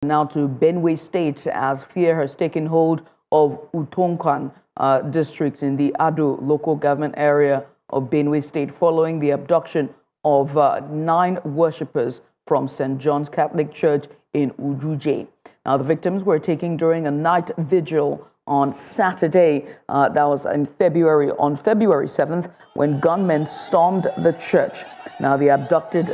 Now to Benue State, as fear has taken hold of Utonkon District in the Ado local government area of Benue State following the abduction of 9 worshippers from St. John's Catholic Church in Ojije. Now, the victims were taken during a night vigil on Saturday, that was on February 7th, when gunmen stormed the church. Now, the abducted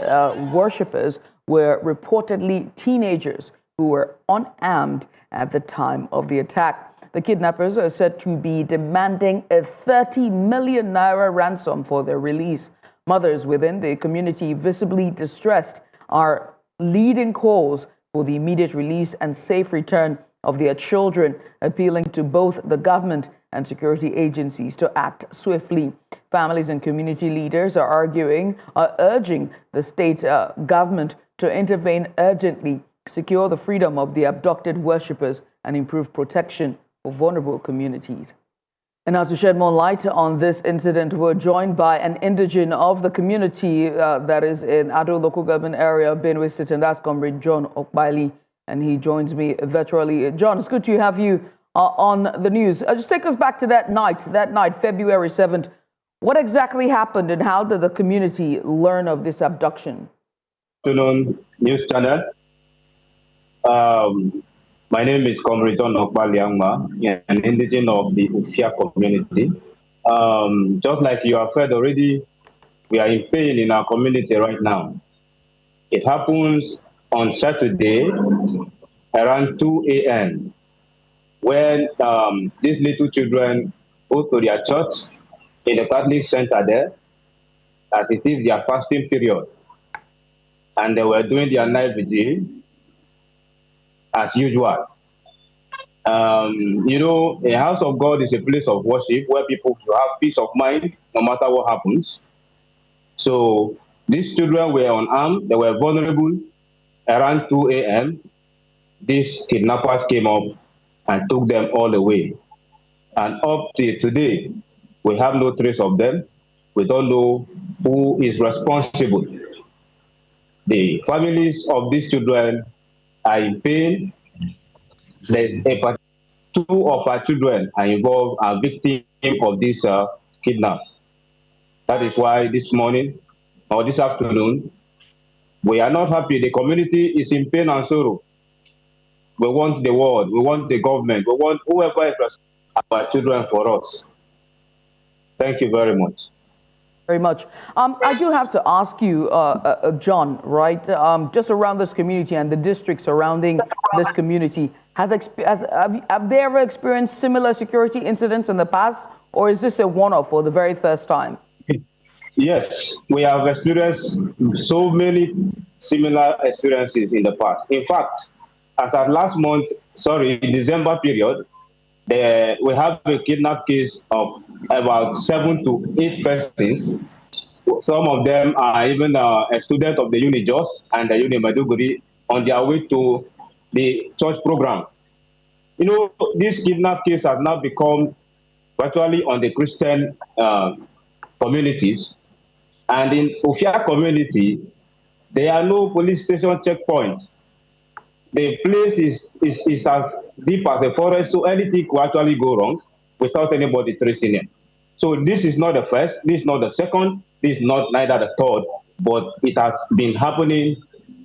worshippers were reportedly teenagers who were unarmed at the time of the attack. The kidnappers are said to be demanding a 30 million naira ransom for their release. Mothers within the community, visibly distressed, are leading calls for the immediate release and safe return of their children, appealing to both the government and security agencies to act swiftly. Families and community leaders are urging the state government to intervene urgently, secure the freedom of the abducted worshippers, and improve protection for vulnerable communities. And now to shed more light on this incident, we're joined by an indigene of the community that is in Ado local government area of Benue State, and that's Comrade John Okpali, and he joins me virtually. John, it's good to have you on the news. Just take us back to that night, February 7th. What exactly happened and how did the community learn of this abduction? Good afternoon, news channel. My name is Comrade John Okpali, an indigene of the Ufia community. Just like you have said already, we are in pain in our community right now. It happens on Saturday around 2 a.m. when these little children go to their church in the Catholic center there, as it is their fasting period. And they were doing their night vigil as usual. You know, a house of God is a place of worship where people should have peace of mind no matter what happens. So these children were unarmed, they were vulnerable. Around 2 a.m., these kidnappers came up and took them all away. And up to today, we have no trace of them. We don't know who is responsible. The families of these children are in pain. Two of our children are involved, are victims of this kidnap. That is why this morning or this afternoon, we are not happy. The community is in pain and sorrow. We want the world, we want the government, we want whoever is responsible for our children for us. Thank you very much. Very much. I do have to ask you, John, right, just around this community and the district surrounding this community, have they ever experienced similar security incidents in the past, or is this a one-off for the very first time? Yes, we have experienced so many similar experiences in the past. In fact, as of last month, December period, we have a kidnap case of about 7 to 8 persons. Some of them are even a student of the UniJos and the Maiduguri on their way to the church program. You know, this kidnap case has now become virtually on the Christian communities. And in Ufia community, there are no police station checkpoints. The place is as deep as a forest, so anything could actually go wrong without anybody tracing it. So this is not the first, this is not the second, this is not neither the third, but it has been happening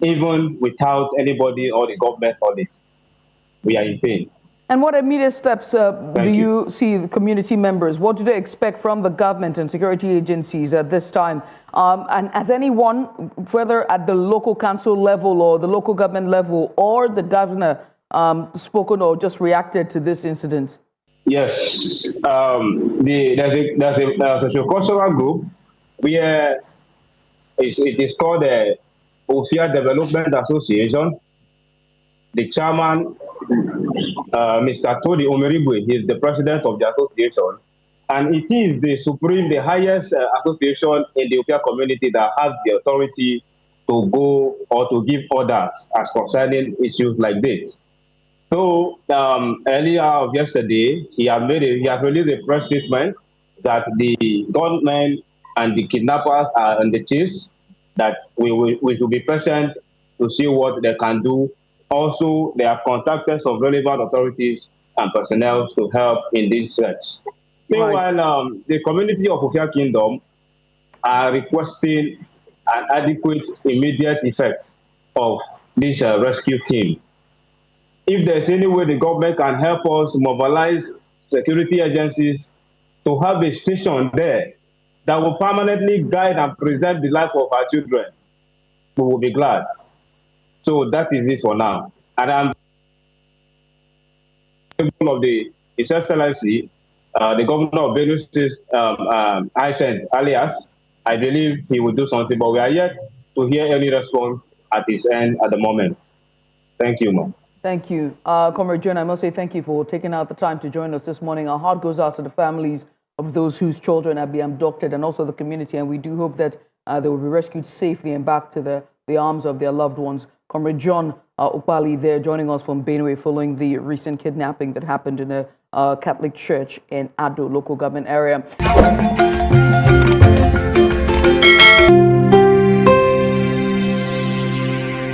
even without anybody or the government on it. We are in pain. And what immediate steps do you see the community members? What do they expect from the government and security agencies at this time? And has anyone, whether at the local council level or the local government level or the governor, spoken or just reacted to this incident? Yes, there's a cultural group where it is called the Ufia Development Association. The chairman, Mr. Tony Omeribwe, he is the president of the association, and it is the highest association in the Ufia community that has the authority to go or to give orders as concerning issues like this. So earlier yesterday, he has released a press statement that the gunmen and the kidnappers are on the chase, that we should be present to see what they can do Also, they have contacted some relevant authorities and personnel to help in these search. Meanwhile, the community of Ofia Kingdom are requesting an adequate immediate effect of this rescue team. If there's any way the government can help us mobilize security agencies to have a station there that will permanently guide and preserve the life of our children, we will be glad. So that is it for now. And I'm of His Excellency, the governor of Benue State, alias, I believe he will do something, but we are yet to hear any response at his end at the moment. Thank you, ma'am. Thank you. Comrade John, I must say thank you for taking out the time to join us this morning. Our heart goes out to the families of those whose children have been abducted and also the community, and we do hope that they will be rescued safely and back to the arms of their loved ones. Comrade John Okpali there joining us from Benue following the recent kidnapping that happened in a Catholic church in Ado local government area.